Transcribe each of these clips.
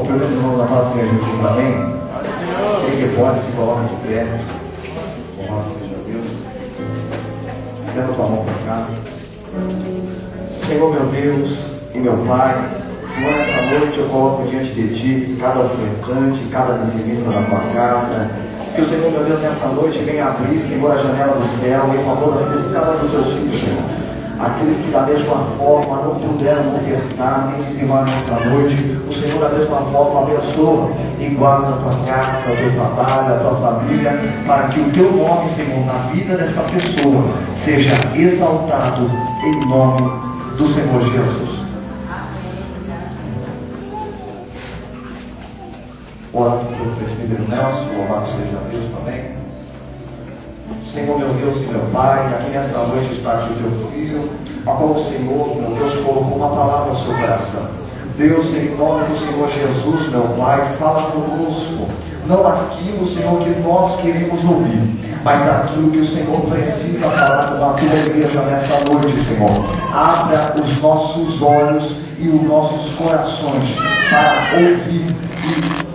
que os irmãos da nossa Senhora Jesus, amém? Quem que pode se coloca de pé. Nossa Senhor Deus. Leva tua mão para cá. Senhor meu Deus e meu Pai, Senhor, nessa noite eu coloco diante de Ti cada ofertante, cada dizimista da Tua casa. Que o Senhor meu Deus nessa noite venha abrir, Senhor, a janela do céu em favor da vida de cada um dos Seus filhos, Senhor. Aqueles que da mesma forma não puderam ofertar nem dizimar nesta noite, o Senhor da mesma forma abençoa e guarda a tua casa, o teu trabalho, a tua família, para que o teu nome, Senhor, na vida desta pessoa seja exaltado em nome do Senhor Jesus. Ora pelo presbítero Nelson, louvado seja Deus também. Senhor meu Deus e meu Pai, aqui nessa noite está aqui o teu filho, a qual o Senhor, meu Deus, colocou uma palavra no seu coração. Deus, em nome do Senhor Jesus, meu Pai, fala conosco, não aquilo, Senhor, que nós queremos ouvir, mas aquilo que o Senhor precisa falar com a tua igreja nessa noite, Senhor. Abra os nossos olhos e os nossos corações para ouvir e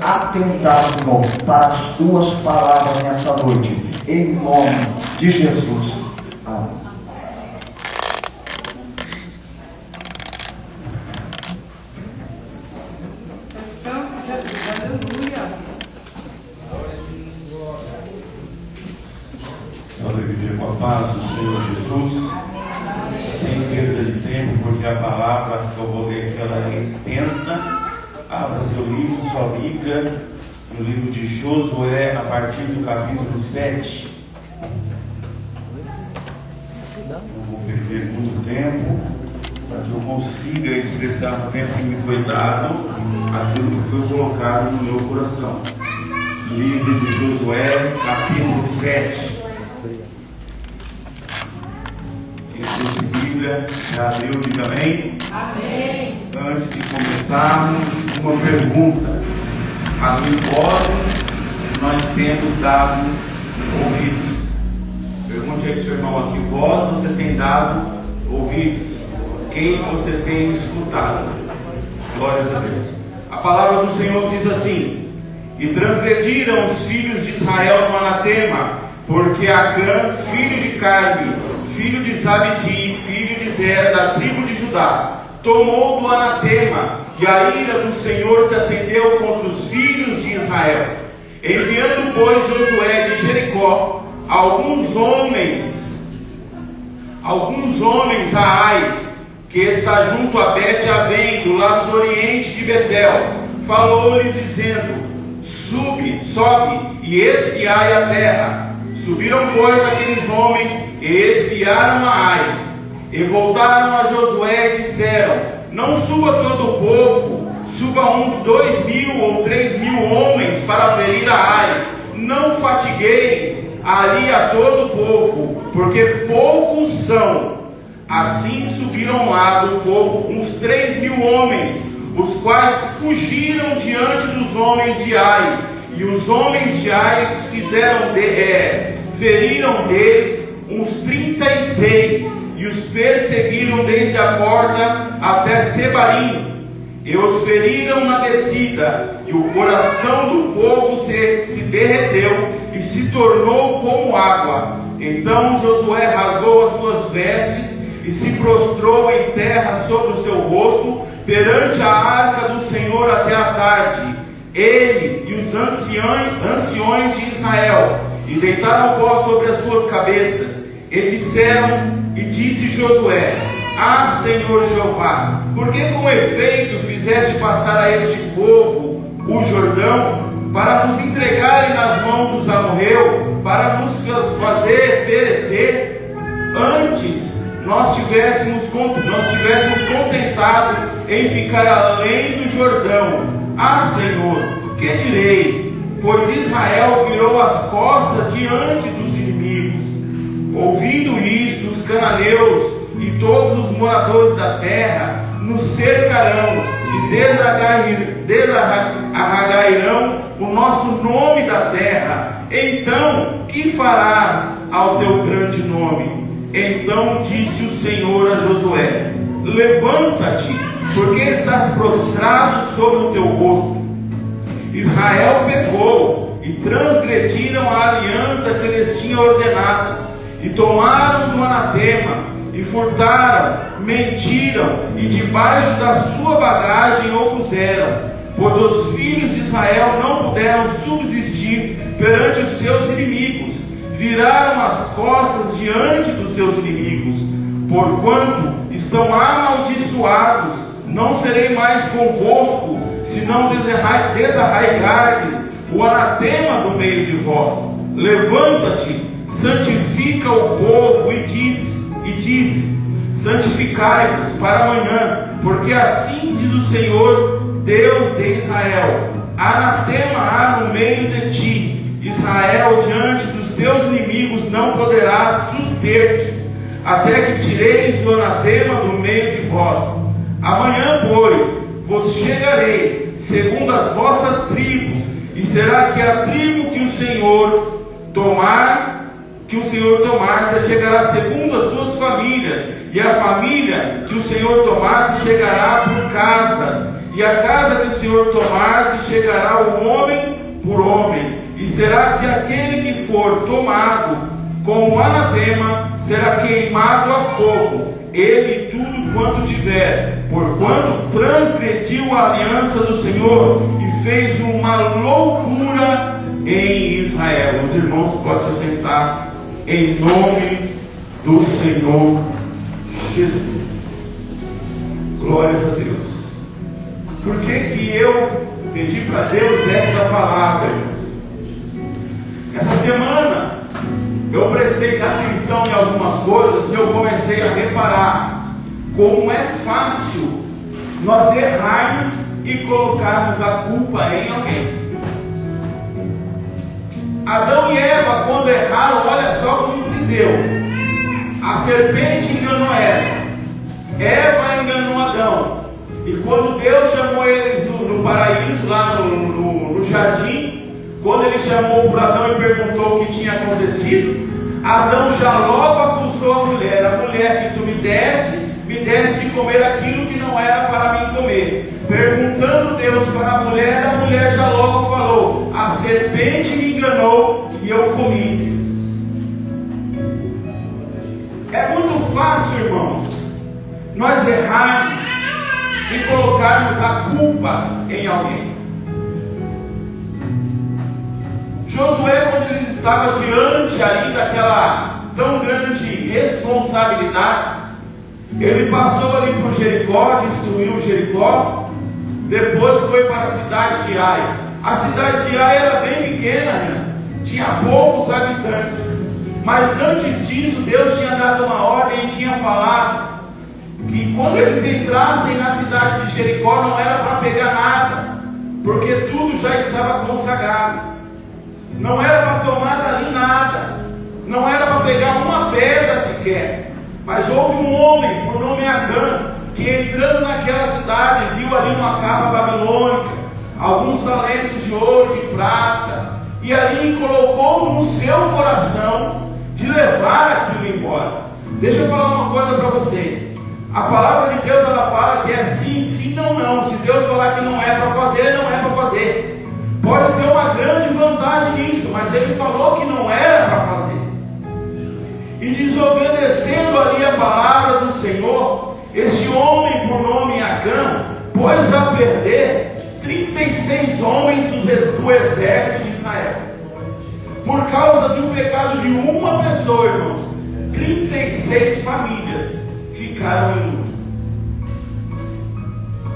atentar, Senhor, para as tuas palavras nessa noite. Em nome de Jesus. Amém. Santo Jesus, aleluia. Salve igreja com a paz do Senhor Jesus. Sem perda de tempo, porque a palavra que eu vou ler aqui ela é extensa. Abra seu livro, sua Bíblia, no livro de Josué, a partir do capítulo 7. Não vou perder muito tempo, para que eu consiga expressar no tempo que me foi dado aquilo que foi colocado no meu coração. Livro de Josué, capítulo 7. Quem trouxe Bíblia, já leu, diga amém? Amém. Antes de começarmos, uma pergunta. A que vozes nós temos dado ouvidos? Pergunte aí para o seu irmão: a que voz você tem dado ouvidos? Quem você tem escutado? Glórias a Deus. A palavra do Senhor diz assim: e transgrediram os filhos de Israel no anatema, porque Acã, filho de Carme, filho de Zabdi, filho de Zera, da tribo de Judá, tomou do anatema, e a ira do Senhor se acendeu contra os filhos de Israel. Enviando, pois, Josué de Jericó alguns homens a Ai, que está junto a Bet-Avém, do lado do oriente de Betel, falou-lhes dizendo: sobe e espiai a terra. Subiram, pois, aqueles homens e espiaram a Ai. E voltaram a Josué e disseram: não suba todo o povo, suba uns 2.000 ou 3.000 homens para ferir a Ai. Não fatigueis ali a todo o povo, porque poucos são. Assim subiram lá do povo uns 3.000 homens, os quais fugiram diante dos homens de Ai. E os homens de Ai feriram deles uns 36, e os perseguiram desde a porta até Sebarim, e os feriram na descida, e o coração do povo se derreteu e se tornou como água. Então Josué rasgou as suas vestes e se prostrou em terra sobre o seu rosto perante a arca do Senhor até a tarde, ele e os anciões de Israel, e deitaram pó sobre as suas cabeças. E disse Josué: ah, Senhor Jeová, por que com efeito fizeste passar a este povo o Jordão, para nos entregarem nas mãos dos amorreus, para nos fazer perecer? Antes nós tivéssemos contentado em ficar além do Jordão. Ah, Senhor, que direi? Pois Israel virou as costas diante dos inimigos. Ouvindo isso, os cananeus e todos os moradores da terra nos cercarão e desarraigarão o nosso nome da terra. Então, que farás ao teu grande nome? Então disse o Senhor a Josué: levanta-te, porque estás prostrado sobre o teu rosto. Israel pecou e transgrediram a aliança que lhes tinha ordenado, e tomaram do anatema, e furtaram, mentiram, e debaixo da sua bagagem o puseram, pois os filhos de Israel não puderam subsistir perante os seus inimigos, viraram as costas diante dos seus inimigos, porquanto estão amaldiçoados, não serei mais convosco, se não desarraigardes o anatema do meio de vós. Levanta-te, santifica o povo e diz: santificai-vos para amanhã, porque assim diz o Senhor, Deus de Israel: anatema há no meio de ti, Israel, diante dos teus inimigos não poderás suster-te, até que tireis o anatema do meio de vós. Amanhã, pois, vos chegarei segundo as vossas tribos, e será que a tribo que o Senhor tomar se chegará segundo as suas famílias, e a família que o Senhor tomar se chegará por casas, e a casa que o Senhor tomar se chegará o homem por homem, e será que aquele que for tomado com o anatema será queimado a fogo, ele e tudo quanto tiver, porquanto transgrediu a aliança do Senhor e fez uma loucura em Israel. Os irmãos podem se sentar em nome do Senhor Jesus. Glórias a Deus. Por que eu pedi para Deus essa palavra, irmãos? Essa semana eu prestei atenção em algumas coisas e eu comecei a reparar como é fácil nós errarmos e colocarmos a culpa em alguém. Adão e Eva, quando erraram, olha só como se deu. A serpente enganou Eva enganou Adão. E quando Deus chamou eles no paraíso, lá no jardim, quando ele chamou para Adão e perguntou o que tinha acontecido, Adão já logo acusou a mulher que tu me deste de comer aquilo que não era para mim comer. Perguntando Deus para a mulher já logo falou: a serpente me enganou e eu comi. É muito fácil, irmãos, nós errarmos e colocarmos a culpa em alguém. Josué, quando ele estava diante ali daquela tão grande responsabilidade, ele passou ali por Jericó, destruiu Jericó, depois foi para a cidade de Ai. A cidade de Ai era bem pequena, né? Tinha poucos habitantes, mas antes disso Deus tinha dado uma ordem e tinha falado que quando eles entrassem na cidade de Jericó não era para pegar nada, porque tudo já estava consagrado. Não era para tomar dali nada, não era para pegar uma pedra sequer. Mas houve um homem por nome Acã, que entrando naquela cidade viu ali uma capa babilônica, alguns talentos de ouro, de prata, e ali colocou no seu coração de levar aquilo embora. Deixa eu falar uma coisa para você. A palavra de Deus, ela fala que é sim, sim, não, não. Se Deus falar que não é para fazer, não é para fazer. Pode ter uma grande vantagem nisso, mas ele falou que não era para fazer. E desobedecendo ali a palavra do Senhor, esse homem por nome Acã pôs a perder 36 homens do exército de Israel. Por causa do pecado de uma pessoa, irmãos, 36 famílias ficaram em luto.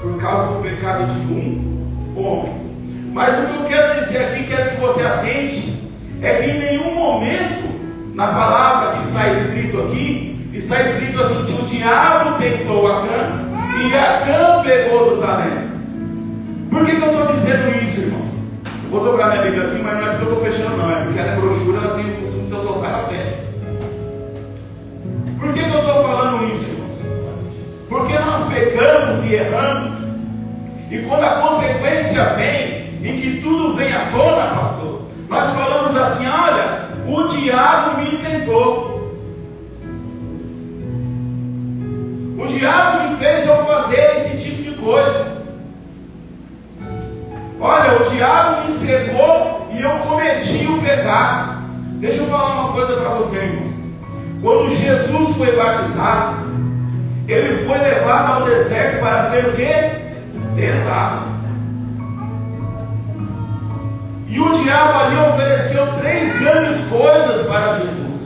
Por causa do pecado de um homem. Mas o que eu quero dizer aqui, quero que você atente, é que em nenhum momento, na palavra que está escrito aqui, está escrito assim, que o diabo tentou Acã, e Acã pegou do talento. Por que eu estou dizendo isso, irmãos? Eu vou dobrar minha Bíblia assim, mas não é porque eu estou fechando não, é porque a brochura ela tem o costume de eu tocar, ela fecha. Por que eu estou falando isso, irmãos? Porque nós pecamos e erramos, e quando a consequência vem, em que tudo vem à tona, pastor, nós falamos assim: olha, o diabo me tentou, o diabo me fez eu fazer esse tipo de coisa. Olha, o diabo me cegou e eu cometi o pecado. Deixa eu falar uma coisa para você, irmãos. Quando Jesus foi batizado, ele foi levado ao deserto para ser o quê? Tentado. E o diabo ali ofereceu 3 grandes coisas para Jesus.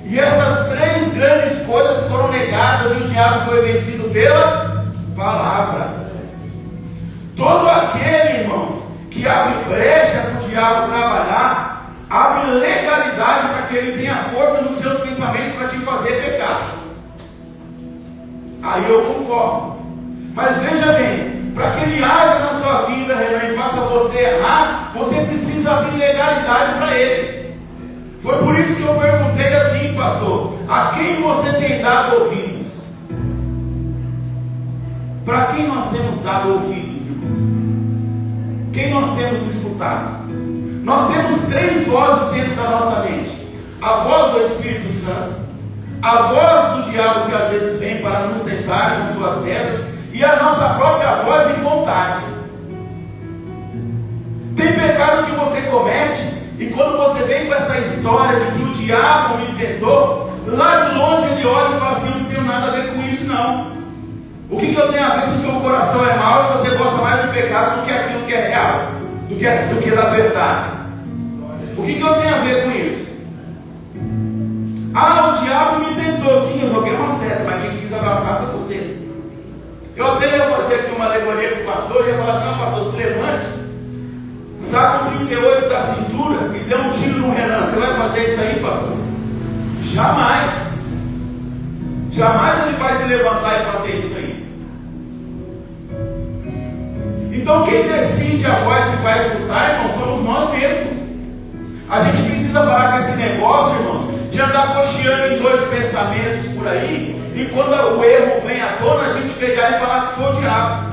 E essas 3 grandes coisas foram negadas e o diabo foi vencido pela palavra. Todo aquele, irmãos, que abre brecha para o diabo trabalhar, abre legalidade para que ele tenha força nos seus pensamentos para te fazer pecar. Aí eu concordo. Mas veja bem, para que ele haja na sua vida, Renan, e faça você errar, você precisa abrir legalidade para ele. Foi por isso que eu perguntei assim, pastor: a quem você tem dado ouvidos? Para quem nós temos dado ouvidos? Quem nós temos escutado? Nós temos 3 vozes dentro da nossa mente: a voz do Espírito Santo, a voz do diabo que às vezes vem para nos tentar com suas setas, e a nossa própria voz e vontade. Tem pecado que você comete, e quando você vem com essa história de que o diabo me tentou, lá de longe ele olha e fala assim: eu não tenho nada a ver com isso não. O que eu tenho a ver se o seu coração é mau e você gosta mais do pecado do que aquilo que é real, do que da verdade? O que eu tenho a ver com isso? Ah, o diabo me tentou. Sim, eu joguei uma seta, mas quem quis abraçar foi você. Eu até ia fazer aqui uma alegoria para o pastor, e ia falar assim: pastor, se levante, saca o 38 da cintura e dê um tiro no Renan. Você vai fazer isso aí, pastor? Jamais. Jamais ele vai se levantar e fazer isso aí. Então quem decide a voz que vai escutar, irmãos, somos nós mesmos. A gente precisa parar com esse negócio, irmãos, de andar cocheando em 2 pensamentos por aí, e quando o erro vem à tona, a gente pegar e falar que foi o diabo.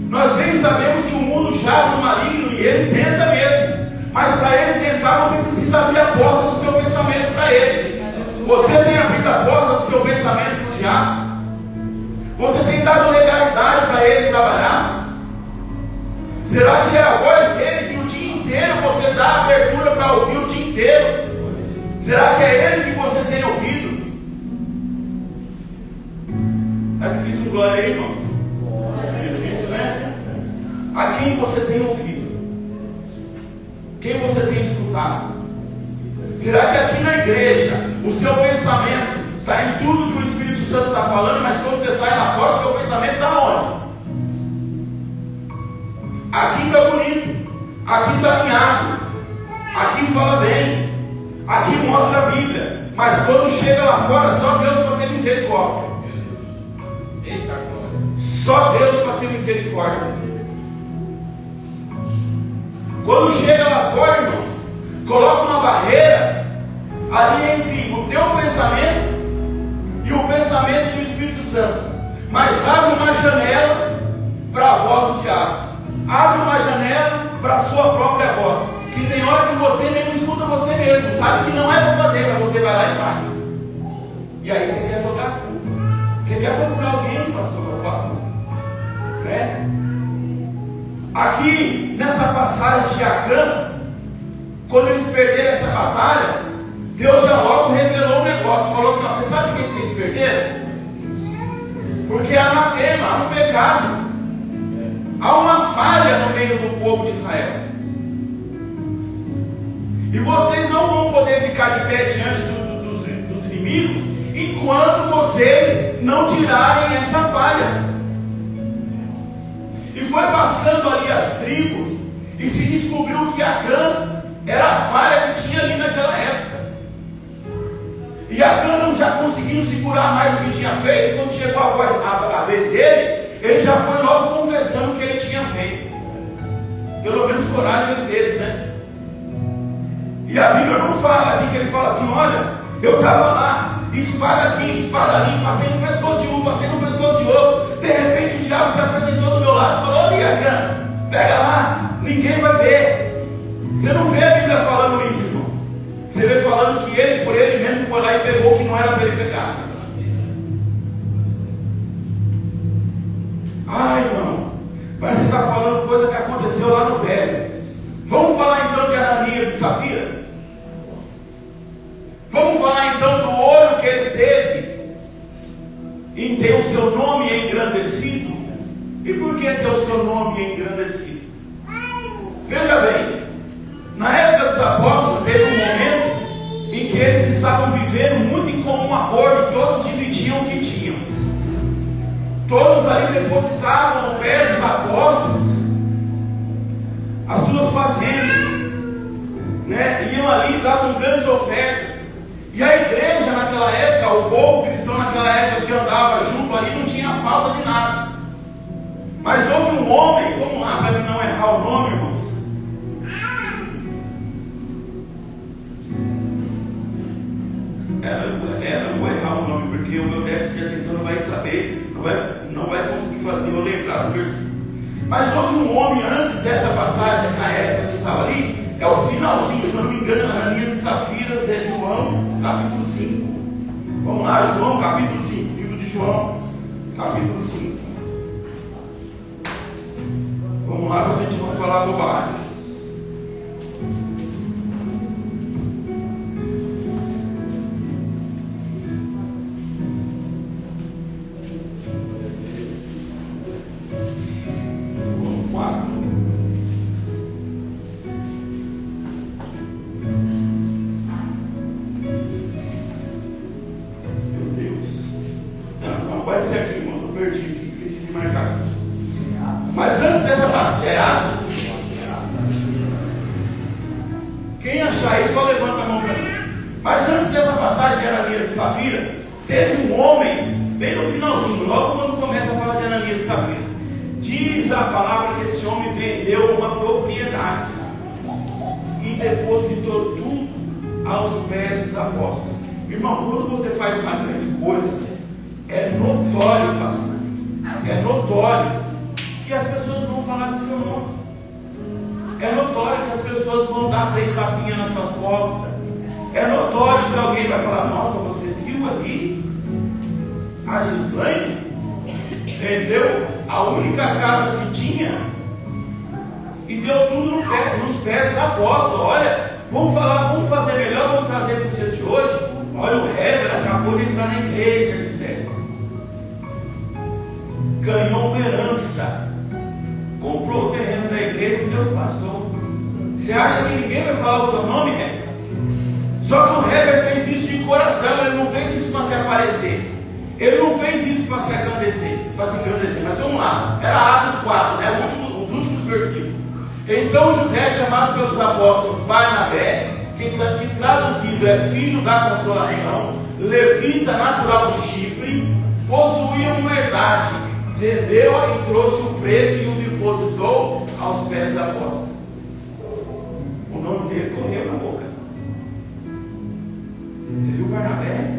Nós bem sabemos que o mundo jaz no maligno e ele tenta mesmo, mas para ele tentar, você precisa abrir a porta do seu pensamento para ele. Você tem abrido a porta do seu pensamento para o diabo? Você tem dado legalidade para ele trabalhar? Será que é a voz dele que o dia inteiro você dá abertura para ouvir o dia inteiro? Será que é ele que você tem ouvido? É difícil, glória aí, irmãos? É difícil, né? A quem você tem ouvido? Quem você tem escutado? Será que aqui na igreja o seu pensamento está em tudo que o Espírito Santo está falando, mas quando você sai lá fora, o seu pensamento está onde? Aqui está bonito, aqui está alinhado, aqui fala bem, aqui mostra a Bíblia, mas quando chega lá fora, só Deus para ter misericórdia. Só Deus para ter misericórdia. Quando chega lá fora, irmãos, coloca uma barreira ali entre o teu pensamento e o pensamento do Espírito Santo, mas abre uma janela para a voz do diabo. Abre uma janela para a sua própria voz, que tem hora que você mesmo escuta você mesmo, sabe que não é para fazer, mas você vai lá e faz. E aí você quer jogar a culpa. Você quer procurar alguém, pastor, para falar, né? Aqui nessa passagem de Acã, quando eles perderam essa batalha, Deus já logo revelou um negócio. Falou assim: você sabe por que vocês perderam? Porque há anatema, há um pecado, há uma falha no meio do povo de Israel. E vocês não vão poder ficar de pé diante dos inimigos enquanto vocês não tirarem essa falha. E foi passando ali as tribos e se descobriu que Acã era a falha que tinha ali naquela época. E Acã não já conseguiu segurar mais o que tinha feito. Quando chegou a vez dele, ele já foi logo confessando o que ele tinha feito. Pelo menos coragem ele teve, né? E a Bíblia não fala aqui, que ele fala assim: olha, eu estava lá, espada aqui, espada ali, passei no pescoço de um, passei no pescoço de outro. De repente o diabo se apresentou do meu lado e falou: olha, Acã, pega lá, ninguém vai ver. Você não vê a Bíblia falando isso, irmão. Você vê falando que ele, por ele mesmo, foi lá e pegou o que não era para ele pegar. Ai, irmão, mas você está falando coisa que aconteceu aconteceu lá no velho. Vamos falar então de Ananias e Safira? Vamos falar então do ouro que ele teve em ter o seu nome engrandecido? E por que ter o seu nome engrandecido? Veja bem, na época dos apóstolos teve um momento em que eles estavam vivendo muito em comum acordo, todos dividiam o que tinham. Todos ali depositavam no pé dos apóstolos as suas fazendas, né? Iam ali, davam grandes ofertas. E a igreja naquela época, o povo cristão naquela época que andava junto ali, não tinha falta de nada. Mas houve um homem, vamos lá para não errar o nome, irmãos. Não vou errar o nome, porque o meu déficit de atenção não vai saber, não vai conseguir fazer eu lembrar do versículo. Mas houve um homem antes dessa passagem, na época que estava ali, é o finalzinho, se eu não me engano, Ananias e Safiras, é João, capítulo 5. Vamos lá, João, capítulo 5, livro de João, capítulo 5. Vamos lá, para a gente não falar bobagem. Mas antes dessa passagem, quem achar aí, só levanta a mão para mim. Mas antes dessa passagem de Ananias e Safira, teve um homem, bem no finalzinho, logo quando começa a falar de Ananias e Safira, diz a palavra que esse homem vendeu uma propriedade e depositou tudo aos pés dos apóstolos. Irmão, quando você faz uma grande coisa, é notório, pastor, é notório que as pessoas vão falar do seu nome. É notório que as pessoas vão dar 3 tapinhas nas suas costas. É notório que alguém vai falar: nossa, você viu ali a Gislaine? Vendeu a única casa que tinha e deu tudo nos pés dos apóstolos. Olha, vamos fazer melhor, vamos trazer para os dias de hoje. Olha, o Heber acabou de entrar na igreja, disseram. Ganhou uma herança, comprou o terreno da igreja e deu para o pastor. Você acha que ninguém vai falar o seu nome, Heber? Só que o Heber fez isso de coração, ele não fez isso para se aparecer, ele não fez isso para se engrandecer, mas vamos lá, era Atos 4, né? Os últimos versículos. Então José, chamado pelos apóstolos Barnabé, que traduzido é filho da consolação, levita natural de Chipre, possuía uma herdade, vendeu e trouxe o preço e o depositou aos pés dos apóstolos. O nome dele correu na boca. Você viu Barnabé?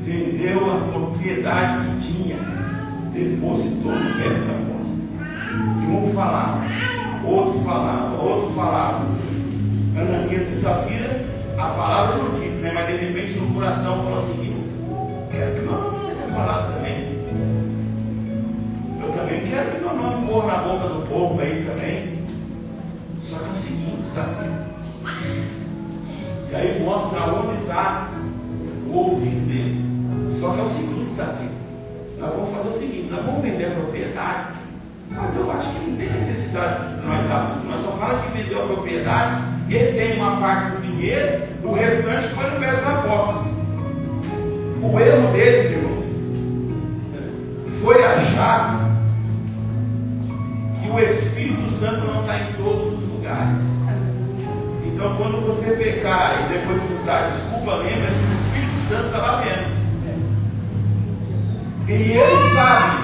Vendeu a propriedade que tinha, depositou nos pés dos apóstolos. E um falava, outro falava. Ananias e Safira, a palavra não diz, né? Mas de repente no coração falou assim: quero que meu nome seja falado também. Eu também quero que meu nome corra na boca do povo aí também. Só que é o seguinte, Safira. E aí mostra onde está o ouvido dele. Só que é o seguinte, Safira. Nós vamos fazer o seguinte: nós vamos vender a propriedade, mas eu acho que não tem necessidade de nós só fala que vendeu a propriedade. Ele tem uma parte do dinheiro, o restante foi no pé dos apóstolos. O erro deles, irmãos, foi achar que o Espírito Santo não está em todos os lugares. Então, quando você pecar e depois dar desculpa, lembra que o Espírito Santo está lá vendo. E ele sabe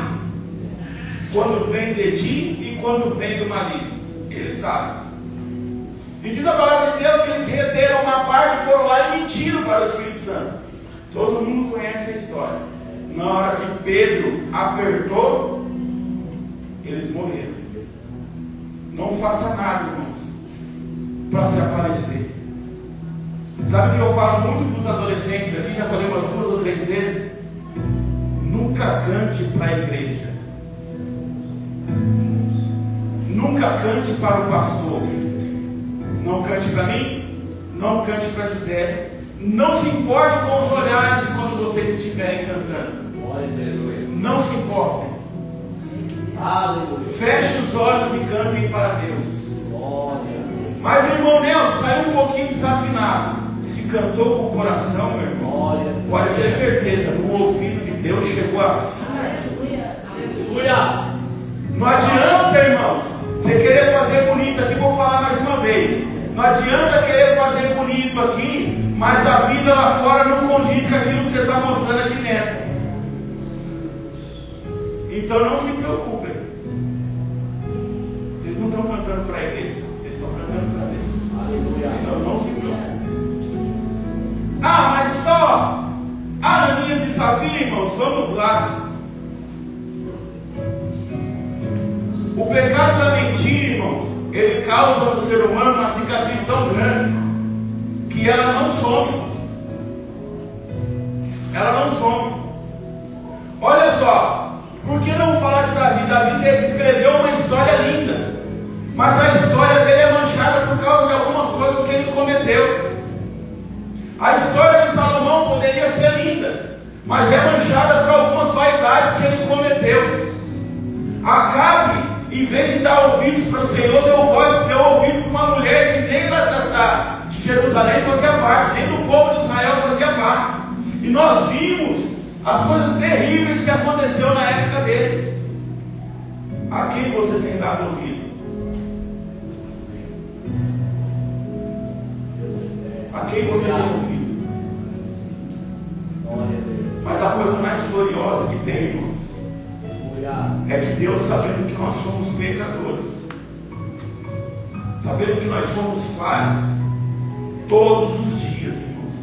quando vem de ti e quando vem do marido. Ele sabe. E diz a palavra de Deus que eles reteram uma parte, foram lá e mentiram para o Espírito Santo. Todo mundo conhece a história. Na hora que Pedro apertou, eles morreram. Não faça nada, irmãos, para se aparecer. Sabe o que eu falo muito para os adolescentes aqui? Já falei umas 2 ou 3 vezes. Nunca cante para a igreja. Nunca cante para o pastor. Não cante para mim, não cante para Gisele. Não se importe com os olhares quando vocês estiverem cantando. Não se importem. Feche os olhos e cantem para Deus. Mas irmão Nelson, saiu um pouquinho desafinado. Se cantou com o coração, meu irmão, pode ter certeza, no ouvido de Deus chegou a fim. Não adianta, irmãos, você querer fazer bonito aqui, vou falar mais uma vez. Não adianta querer fazer bonito aqui, mas a vida lá fora não condiz com aquilo que você está mostrando aqui dentro. Então não se preocupem. Vocês não estão cantando para a igreja, vocês estão cantando para Deus. Então não se preocupem. Ah, mas só Ananias e Safira, irmãos, vamos lá. O pecado da mentira, irmãos, ele causa no ser humano uma cicatriz tão grande que ela não some. Ela não some. Olha só, por que não falar de Davi? Davi escreveu uma história linda, mas a história dele é manchada por causa de algumas coisas que ele cometeu. A história de Salomão poderia ser linda, mas é manchada por algumas vaidades que ele cometeu. Acabe, em vez de dar ouvidos para o Senhor, deu ouvido para uma mulher que nem de Jerusalém fazia parte, nem do povo de Israel fazia parte. E nós vimos as coisas terríveis que aconteceu na época dele. A quem você tem dado ouvido? A quem você tem ouvido? Mas a coisa mais gloriosa que tem, irmãos, é que Deus, sabendo que nós somos pecadores, sabendo que nós somos falhos, todos os dias, irmãos,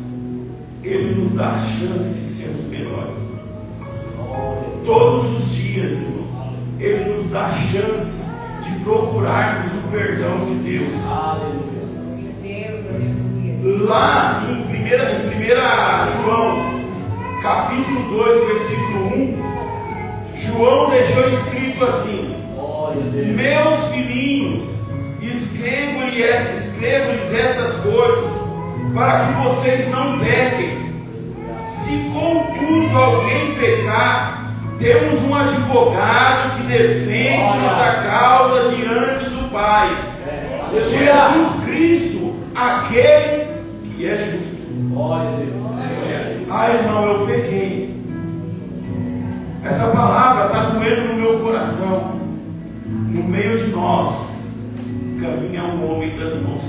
Ele nos dá a chance de sermos melhores. Todos os dias, irmãos, Ele nos dá a chance de procurarmos o perdão de Deus. Lá em 1 João, capítulo 2, versículo 1, João deixou escrito assim: meus filhinhos, escrevo-lhes essas coisas para que vocês não pequem. Se contudo alguém pecar, temos um advogado que defende nossa causa diante do Pai, Jesus Cristo, aquele que é justo. Ah, irmão, eu pequei. Essa palavra está doendo no meu coração. No meio de nós caminha um homem das mãos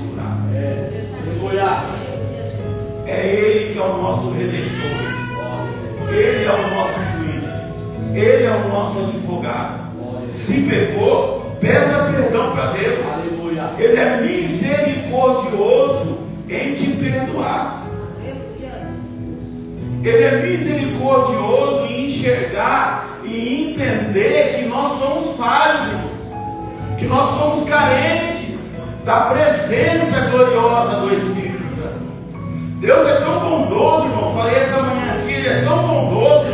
curadas. É Ele que é o nosso Redentor. Ele é o nosso juiz. Ele é o nosso advogado. Se pecou, peça perdão para Deus. Ele é misericordioso em te perdoar. Ele é misericordioso em enxergar e entender que nós somos falhos, irmãos, que nós somos carentes da presença gloriosa do Espírito Santo. Deus é tão bondoso, irmão. Falei essa manhã aqui, Ele é tão bondoso,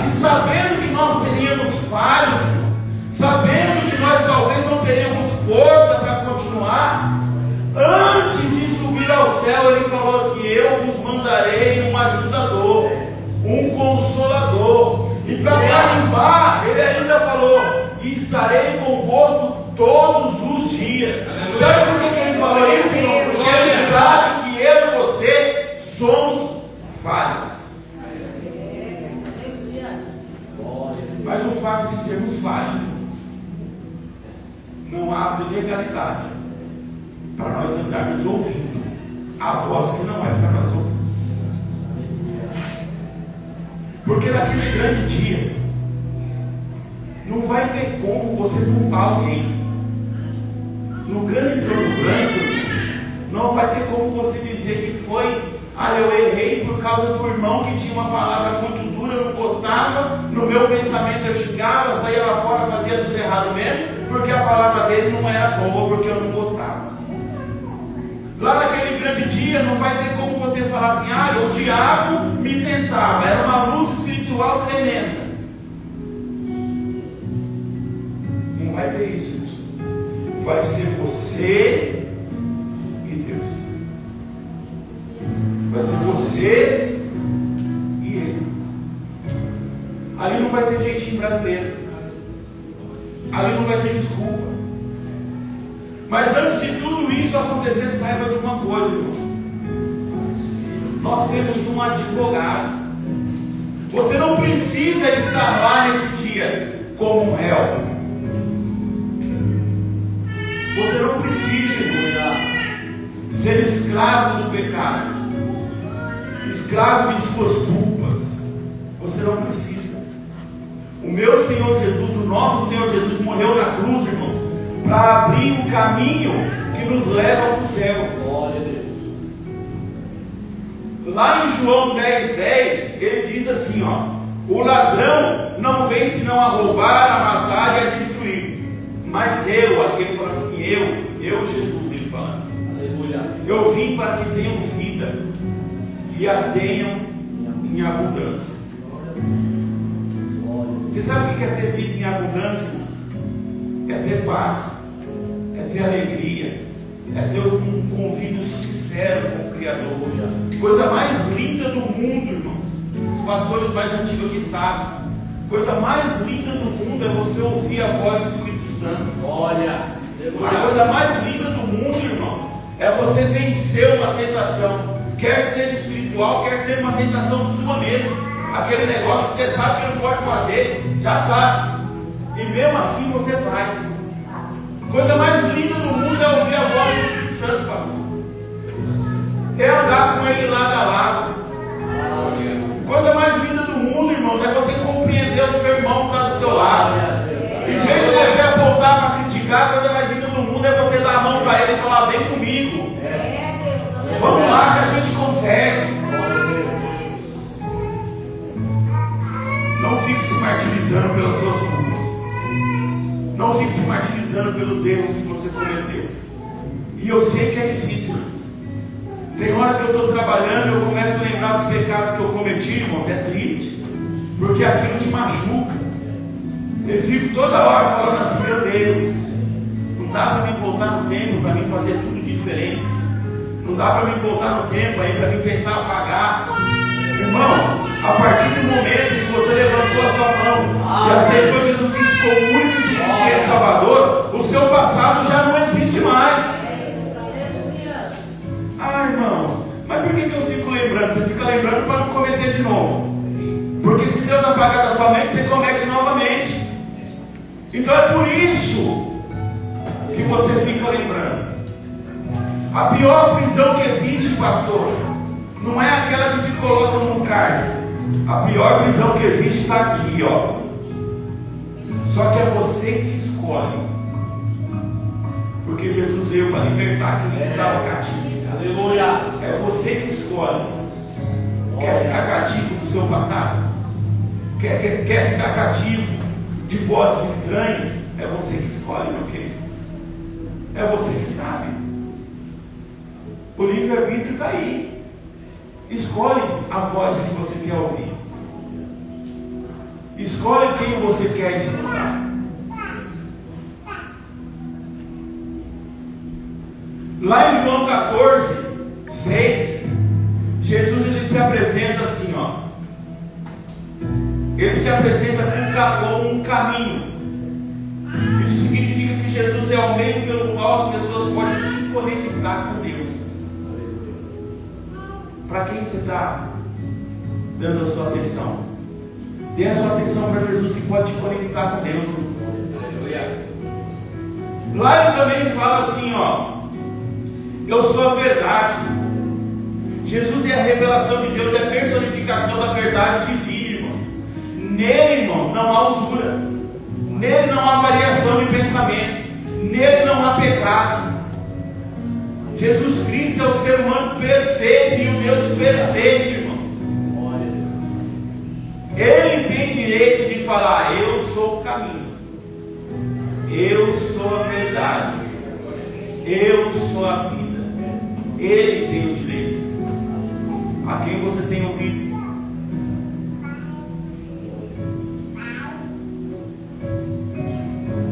que sabendo que nós seríamos falhos, sabendo que nós talvez não teríamos força para continuar, antes de subir ao céu, Ele falou assim: eu vos mandarei um ajudador, um consolador. E para carimbar, Ele ainda falou: e estarei convosco todos os dias. Sabe por que Ele falou isso, irmão? Porque Ele sabe que eu e você somos falhos. Mas o fato de sermos falhos, irmãos, não abre legalidade para nós andarmos ouvindo a voz que não é para nós ouvir. Porque naquele grande dia não vai ter como você culpar alguém. No grande trono branco não vai ter como você dizer que foi: eu errei por causa do irmão que tinha uma palavra muito dura, eu não gostava, no meu pensamento eu xingava, saía lá fora, fazia tudo errado mesmo, porque a palavra dele não era boa, porque eu não gostava. Lá naquele grande dia não vai ter como você falar assim: o diabo me tentava, era uma luz espiritual tremenda. Não vai ter isso. vai ser você e Deus. Vai ser você e Ele. Ali não vai ter jeitinho brasileiro. Ali não vai ter desculpa. Mas antes de tudo isso acontecer, saiba de uma coisa, irmão. Nós temos um advogado. Você não precisa estar lá nesse dia como um réu. Você não precisa, irmão, ser escravo do pecado, escravo de suas culpas. Você não precisa. O meu Senhor Jesus, o nosso Senhor Jesus, morreu na cruz, irmão, para abrir o caminho que nos leva para o céu. Glória a Deus. Lá em João 10:10, ele diz assim, ó: o ladrão não vem senão a roubar, a matar e a destruir. Mas eu, aquele falando assim, eu Jesus, ele falando, Aleluia. eu vim para que tenham vida e a tenham em abundância. Você sabe o que é ter vida em abundância? É ter paz, é ter alegria, é ter um convívio sincero com o Criador. Coisa mais linda do mundo, irmãos. Os pastores mais antigos aqui sabem. Coisa mais linda do mundo é você ouvir a voz do Espírito Santo. Olha, A coisa mais linda do mundo, irmãos, é você vencer uma tentação. Quer seja espiritual, quer seja uma tentação sua mesmo. Aquele negócio que você sabe que não pode fazer, já sabe. E mesmo assim você faz. Coisa mais linda do mundo é ouvir a voz do Espírito Santo, pastor. É andar com ele lado a lado. Coisa mais linda do mundo, irmãos, é você compreender o seu irmão que está do seu lado. Em vez de você apontar para criticar, a coisa mais linda do mundo é você dar a mão para ele e falar: vem comigo. Vamos lá que a gente consegue. Não fique se martirizando pelas suas culpas. Não fique se martirizando pelos erros que você cometeu. E eu sei que é difícil. Tem hora que eu estou trabalhando e eu começo a lembrar dos pecados que eu cometi, irmão. É triste. Porque aquilo te machuca. Você fica toda hora falando assim: meu Deus, não dá para me voltar no tempo para mim fazer tudo diferente. Não dá para me voltar no tempo aí para me tentar apagar. Irmão, a partir do momento que você levantou a sua mão e aceitou Jesus Cristo como único e suficiente Salvador, o seu passado já não existe mais. Ah, irmãos, mas por que eu fico lembrando? Você fica lembrando para não cometer de novo. Porque se Deus apagar da sua mente, você comete novamente. Então é por isso que você fica lembrando. A pior prisão que existe, pastor, não é aquela que te coloca num cárcere. A pior prisão que existe está aqui, ó. Só que é você que escolhe. Porque Jesus veio para libertar quem estava cativo. aleluia. É você que escolhe. Quer ficar cativo do seu passado? Quer ficar cativo de vozes estranhas? É você que escolhe, meu querido. É você que sabe. O livre-arbítrio está aí. Escolhe a voz que você quer ouvir. Escolhe quem você quer escutar. Lá em João 14:6, Jesus ele se apresenta assim, ó. Ele se apresenta como um caminho. Isso significa que Jesus é o meio pelo qual as pessoas podem se conectar com Deus. Para quem você está dando a sua atenção? Dê a sua atenção para Jesus que pode te conectar com Deus. Lá ele também fala assim, ó: eu sou a verdade. Jesus é a revelação de Deus, é a personificação da verdade divina, irmãos. Nele, irmãos, não há usura. Nele não há variação de pensamentos. Nele não há pecado. Jesus Cristo é o ser humano perfeito e o Deus perfeito, irmãos. Ele tem direito de falar: eu sou o caminho, eu sou a verdade, eu sou a vida. Ele tem o direito. A quem você tem ouvido?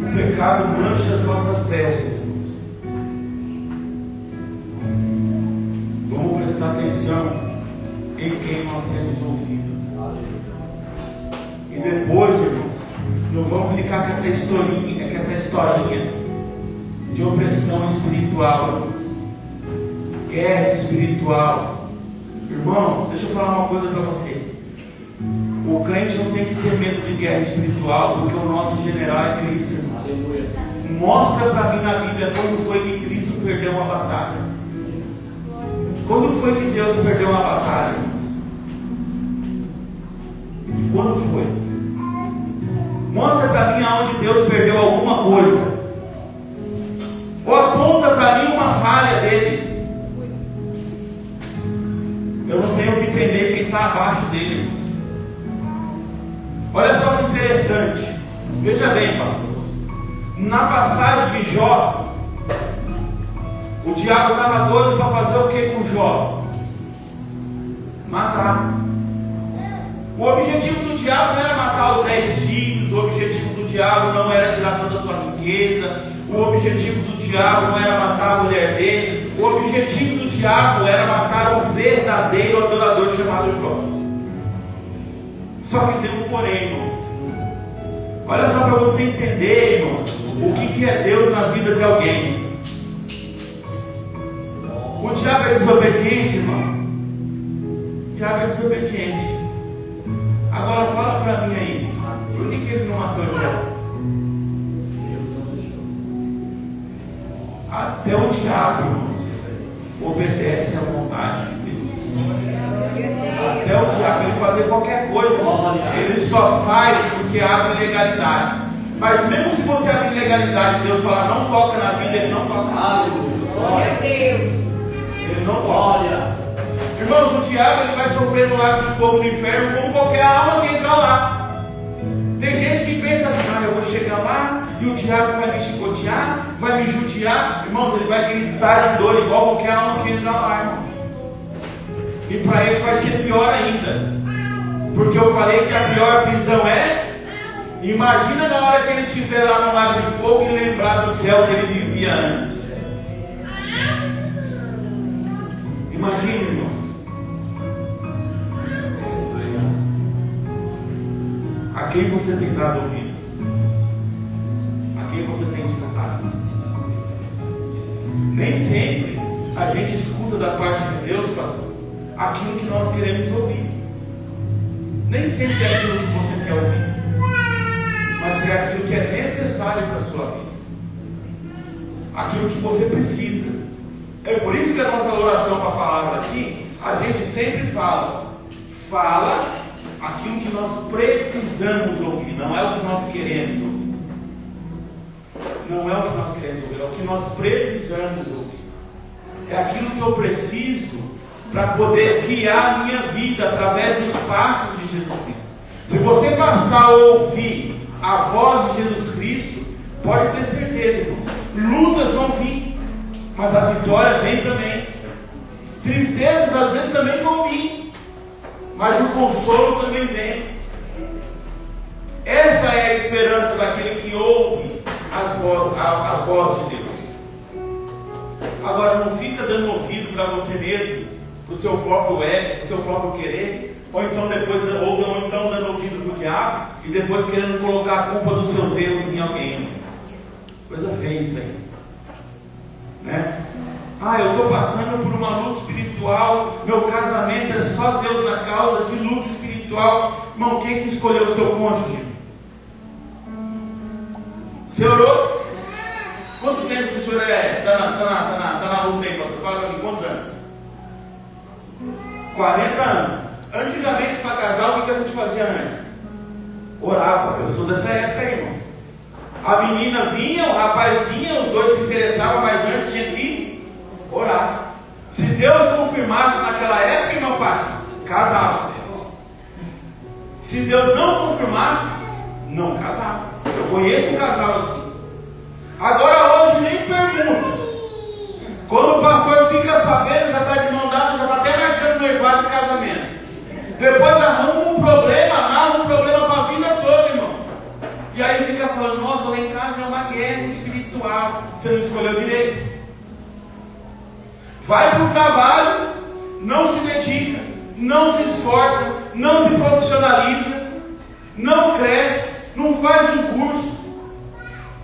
O pecado mancha as nossas vestes. em quem nós temos ouvido. E depois, irmãos, não vamos ficar com essa historinha de opressão espiritual, irmãos. Guerra espiritual. Irmãos, deixa eu falar uma coisa para você. O crente não tem que ter medo de guerra espiritual, porque o nosso general é Cristo, irmão. Mostra para mim na Bíblia quando foi que Cristo perdeu uma batalha. Quando foi que Deus perdeu uma batalha, irmãos? Quando foi? Mostra para mim aonde Deus perdeu alguma coisa. Ou aponta para mim uma falha dele. Eu não tenho que entender quem está abaixo dele, irmãos. Olha só que interessante. Veja bem, pastor. Na passagem de Jó, o diabo estava doido para fazer o que com Jó? Matar. O objetivo do diabo não era matar os 10 filhos. O objetivo do diabo não era tirar toda a sua riqueza. O objetivo do diabo não era matar a mulher dele. O objetivo do diabo era matar o verdadeiro adorador chamado Jó. Só que tem um porém, irmãos. Olha só para você entender, irmãos, o que é Deus na vida de alguém. O diabo é desobediente, irmão. O diabo é desobediente. Agora fala para mim aí, por que ele não matou Jó? Até o diabo, irmãos, obedece à vontade de Deus. Até o diabo, ele fazer qualquer coisa, ele só faz porque abre legalidade. Mas mesmo se você abrir legalidade e Deus falar não toca na vida, ele não toca. Glória a Deus. Ele não toca. Irmãos, o diabo ele vai sofrer no lago de fogo do inferno como qualquer alma que entra lá. Tem gente que pensa assim, eu vou chegar lá e o diabo vai me chicotear, vai me judiar. Irmãos, ele vai gritar de dor igual qualquer alma que entra lá, irmãos. E para ele vai ser pior ainda. Porque eu falei que a pior prisão é. Imagina na hora que ele estiver lá no lago de fogo e lembrar do céu que ele vivia antes. Imagine, irmãos. A quem você tem dado ouvido? A quem você tem escutado? Nem sempre a gente escuta da parte de Deus, pastor, aquilo que nós queremos ouvir. Nem sempre é aquilo que você quer ouvir, mas é aquilo que é necessário para a sua vida, aquilo que você precisa. É por isso que a nossa oração para a palavra aqui, a gente sempre fala aquilo que nós precisamos ouvir, não é o que nós queremos ouvir. Não é o que nós queremos ouvir, é o que nós precisamos ouvir. É aquilo que eu preciso para poder guiar a minha vida através dos passos de Jesus Cristo. Se você passar a ouvir a voz de Jesus Cristo, pode ter certeza, irmão, lutas vão vir, mas a vitória vem também. Tristezas às vezes também vão vir, mas o consolo também vem. Essa é a esperança daquele que ouve a voz de Deus. Agora não fica dando ouvido para você mesmo, para o seu próprio ego, para o seu próprio querer, ou então dando ouvido para o diabo e depois querendo colocar a culpa dos seus erros em alguém. Coisa feia isso aí, né? Eu estou passando por uma luta espiritual, meu casamento é só Deus na causa, que luta espiritual. Irmão, quem que escolheu o seu cônjuge? Você orou? Quanto tempo que o senhor está na luta aí, pastor? Fala para mim, quantos anos? 40 anos. Antigamente, para casar, o que a gente fazia antes? Orava. Eu sou dessa época aí, irmãos. A menina vinha, o rapaz vinha, os dois se interessavam, mas antes tinha que orar. Se Deus confirmasse naquela época, irmão Fátima, casava. Se Deus não confirmasse, não casava. Eu conheço um casal assim. Agora hoje nem pergunta. Quando o pastor fica sabendo, já está de mão dada, já está até marcando noivado e casamento. Depois arruma um problema para a vida toda, irmão. E aí fica falando, nossa, lá em casa é uma guerra espiritual. Você não escolheu direito. Vai para o trabalho, não se dedica, não se esforça, não se profissionaliza, não cresce, não faz um curso.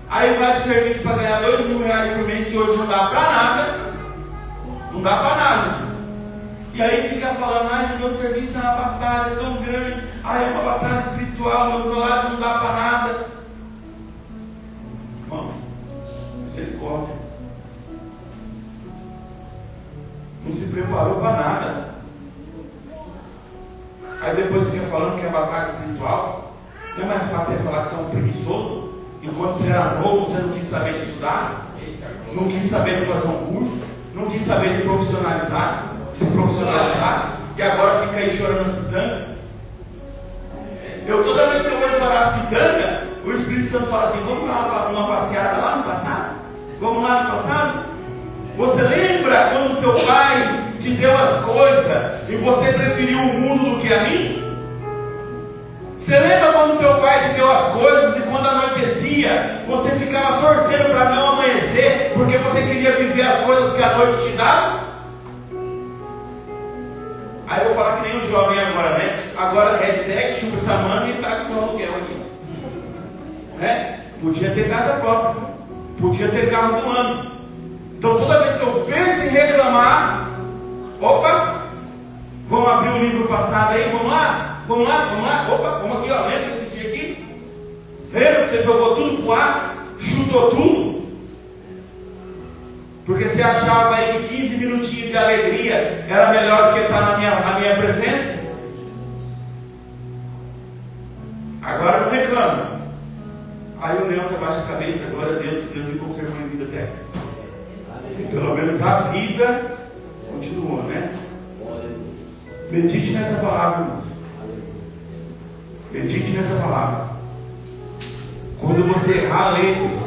Aí vai para o serviço para ganhar R$2.000 por mês, que hoje não dá para nada. Não dá para nada. E aí fica falando, ai, meu serviço é uma batalha tão grande, ai, é uma batalha espiritual, meu salário não dá para nada. Irmão, misericórdia. Não se preparou para nada. Aí depois fica falando que é batalha espiritual. Não é mais fácil você falar que você é um preguiçoso? Enquanto você era novo, você não quis saber de estudar, não quis saber de fazer um curso, não quis saber de profissionalizar, se profissionalizar, e agora fica aí chorando as pitangas. Toda vez que eu vou chorar as pitangas, o Espírito Santo fala assim: vamos dar uma passeada lá no passado? Vamos lá no passado? Você lembra quando seu pai te deu as coisas e você preferiu o mundo do que a mim? Você lembra quando teu pai te deu as coisas e quando anoitecia, você ficava torcendo para não amanhecer, porque você queria viver as coisas que a noite te dava? Aí eu vou falar que nem o jovem agora, né? Agora hashtag chupa essa manga e tá com seu aluguel aqui. Né? Podia ter casa própria, podia ter carro do ano. Então toda vez que eu penso em reclamar, opa, vamos abrir o livro passado aí, vamos lá? Vamos lá, opa, vamos aqui, ó, lembra desse dia aqui? Lembra que você jogou tudo pro ar, chutou tudo? Porque você achava aí que 15 minutinhos de alegria era melhor do que estar na minha presença? Agora não reclama. Aí o Nelson abaixa a cabeça, glória a Deus, que Deus me conservou em vida até. Pelo menos a vida continua, né? Medite nessa palavra, irmãos. Medite nessa palavra. Quando você errar, lembre-se,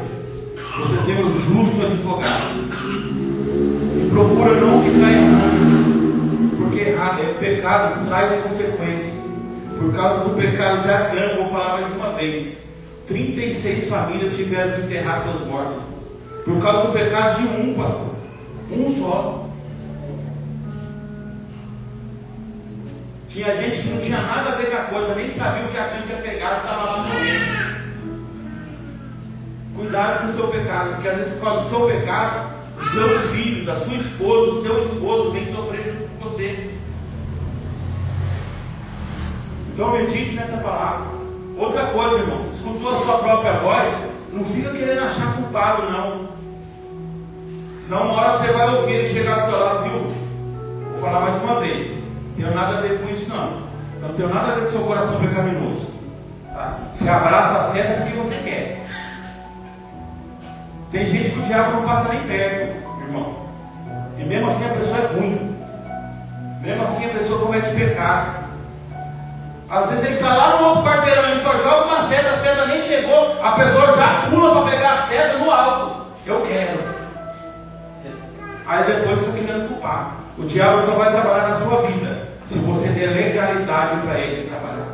você tem um justo advogado. E procura não ficar errando, porque errar é pecado, traz consequências. Por causa do pecado de Adão, vou falar mais uma vez, 36 famílias tiveram que enterrar seus mortos. Por causa do pecado de um, pastor. Um só. Tinha gente que não tinha nada a ver com a coisa, nem sabia o que a Cã tinha pegado, estava lá no meio. Cuidado com o seu pecado, porque às vezes por causa do seu pecado, os seus filhos, a sua esposa, o seu esposo tem que sofrer junto com você. Então medite nessa palavra. Outra coisa, irmão, escutou a sua própria voz, não fica querendo achar culpado, não. Senão uma hora você vai ouvir ele chegar do seu lado, viu? Vou falar mais uma vez. Não tenho nada a ver com isso, não. Não tenho nada a ver com seu coração pecaminoso. Tá? Você abraça a seta porque você quer. Tem gente que o diabo não passa nem perto, irmão. E mesmo assim a pessoa é ruim. Mesmo assim a pessoa comete pecado. Às vezes ele está lá no outro quarteirão, ele só joga uma seta, a seta nem chegou, a pessoa já pula para pegar a seta no alto. Eu quero. Aí depois fica querendo culpar. O diabo só vai trabalhar na sua vida se você der legalidade para ele trabalhar.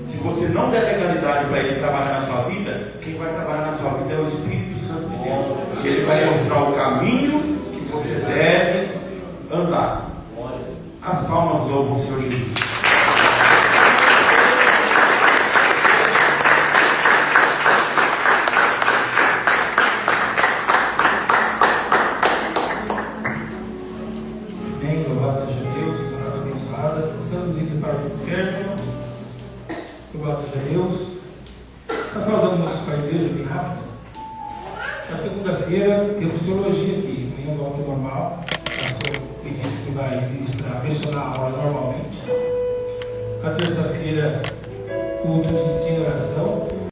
Se você não der legalidade para ele trabalhar na sua vida, quem vai trabalhar na sua vida é o Espírito Santo de Deus. Ele vai mostrar o caminho que você deve andar. As palmas louvam o Senhor Jesus. Na segunda-feira temos teologia aqui, amanhã volta normal. O pastor me disse que vai ministrar, mencionar a aula normalmente. Na terça-feira, culto de ensino e oração.